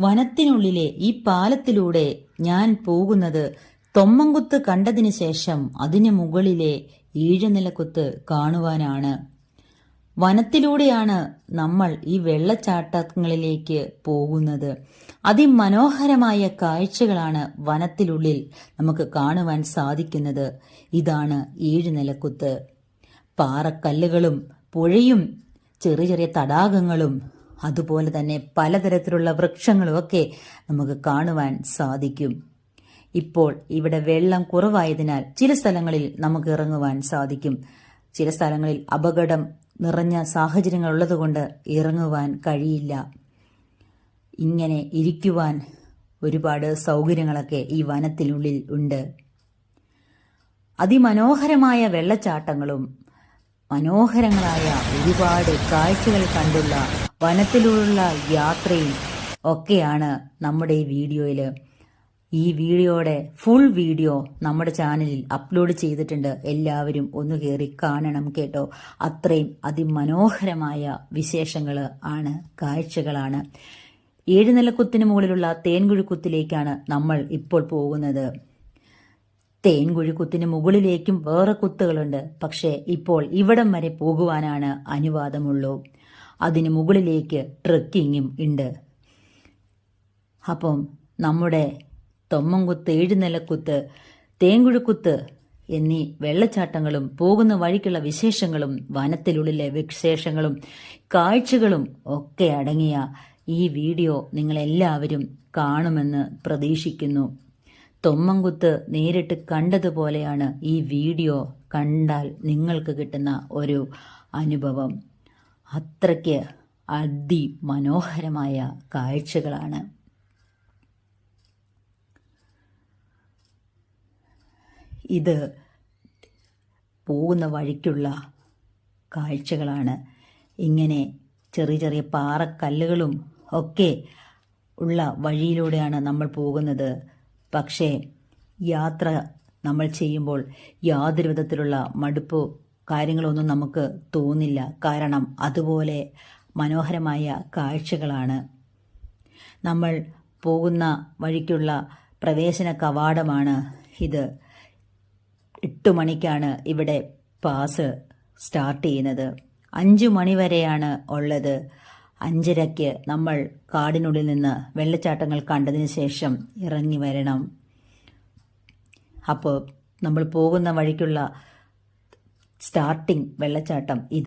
വനത്തിനുള്ളിലെ ഈ പാലത്തിലൂടെ ഞാൻ പോകുന്നത് തൊമ്മൻകുത്ത് കണ്ടതിന് ശേഷം അതിന് മുകളിലെ ഈഴനിലക്കുത്ത് കാണുവാനാണ്. വനത്തിലൂടെയാണ് നമ്മൾ ഈ വെള്ളച്ചാട്ടങ്ങളിലേക്ക് പോകുന്നത്. അതിമനോഹരമായ കാഴ്ചകളാണ് വനത്തിനുള്ളിൽ നമുക്ക് കാണുവാൻ സാധിക്കുന്നത്. ഇതാണ് ഈഴനിലക്കുത്ത്. പാറക്കല്ലുകളും പുഴയും ചെറിയ ചെറിയ തടാകങ്ങളും അതുപോലെ തന്നെ പലതരത്തിലുള്ള വൃക്ഷങ്ങളും ഒക്കെ നമുക്ക് കാണുവാൻ സാധിക്കും. ഇപ്പോൾ ഇവിടെ വെള്ളം കുറവായതിനാൽ ചില സ്ഥലങ്ങളിൽ നമുക്ക് ഇറങ്ങുവാൻ സാധിക്കും. ചില സ്ഥലങ്ങളിൽ അപകടം നിറഞ്ഞ സാഹചര്യങ്ങൾ ഉള്ളതുകൊണ്ട് ഇറങ്ങുവാൻ കഴിയില്ല. ഇങ്ങനെ ഇരിക്കുവാൻ ഒരുപാട് സൗകര്യങ്ങളൊക്കെ ഈ വനത്തിനുള്ളിൽ ഉണ്ട്. അതിമനോഹരമായ വെള്ളച്ചാട്ടങ്ങളും മനോഹരങ്ങളായ ഒരുപാട് കാഴ്ചകൾ കണ്ടുള്ള വനത്തിലുള്ള യാത്രയും ഒക്കെയാണ് നമ്മുടെ ഈ വീഡിയോയിൽ. ഈ വീഡിയോയുടെ ഫുൾ വീഡിയോ നമ്മുടെ ചാനലിൽ അപ്ലോഡ് ചെയ്തിട്ടുണ്ട്. എല്ലാവരും ഒന്ന് കയറി കാണണം കേട്ടോ. അത്രയും അതിമനോഹരമായ വിശേഷങ്ങൾ ആണ്, കാഴ്ചകളാണ്. ഏഴുനിലക്കുത്തിന് മുകളിലുള്ള തേൻകുഴിക്കുത്തിലേക്കാണ് നമ്മൾ ഇപ്പോൾ പോകുന്നത്. തേൻകുഴിക്കുത്തിന് മുകളിലേക്കും വേറെ കുത്തുകളുണ്ട്. പക്ഷേ ഇപ്പോൾ ഇവിടം വരെ പോകുവാനാണ് അനുവാദമുള്ളൂ. അതിന് മുകളിലേക്ക് ട്രെക്കിങ്ങും ഉണ്ട്. അപ്പം നമ്മുടെ തൊമ്മൻകുത്ത്, ഏഴുനിലക്കുത്ത്, തേൻകുഴിക്കുത്ത് എന്നീ വെള്ളച്ചാട്ടങ്ങളും പോകുന്ന വഴിക്കുള്ള വിശേഷങ്ങളും വനത്തിനുള്ളിലെ വിശേഷങ്ങളും കാഴ്ചകളും ഒക്കെ അടങ്ങിയ ഈ വീഡിയോ നിങ്ങളെല്ലാവരും കാണുമെന്ന് പ്രതീക്ഷിക്കുന്നു. തൊമ്മൻകുത്ത് നേരിട്ട് കണ്ടതുപോലെയാണ് ഈ വീഡിയോ കണ്ടാൽ നിങ്ങൾക്ക് കിട്ടുന്ന ഒരു അനുഭവം. അത്രയ്ക്ക് അതിമനോഹരമായ കാഴ്ചകളാണ്. ഇത് പോകുന്ന വഴിക്കുള്ള കാഴ്ചകളാണ്. ഇങ്ങനെ ചെറിയ ചെറിയ പാറക്കല്ലുകളും ഒക്കെ ഉള്ള വഴിയിലൂടെയാണ് നമ്മൾ പോകുന്നത്. പക്ഷേ യാത്ര നമ്മൾ ചെയ്യുമ്പോൾ യാതൊരു വിധത്തിലുള്ള മടുപ്പോ കാര്യങ്ങളൊന്നും നമുക്ക് തോന്നില്ല. കാരണം അതുപോലെ മനോഹരമായ കാഴ്ചകളാണ്. നമ്മൾ പോകുന്ന വഴിക്കുള്ള പ്രവേശന കവാടമാണ് ഇത്. 8 മണിക്കാണ് ഇവിടെ പാസ് സ്റ്റാർട്ട് ചെയ്യുന്നത്. 5 മണി വരെയാണ് ഉള്ളത്. 5:30 നമ്മൾ കാടിനുള്ളിൽ നിന്ന് വെള്ളച്ചാട്ടങ്ങൾ കണ്ടതിന് ശേഷം ഇറങ്ങി വരണം. അപ്പോൾ നമ്മൾ പോകുന്ന വഴിക്കുള്ള സ്റ്റാർട്ടിംഗ് വെള്ളച്ചാട്ടം ഇത്.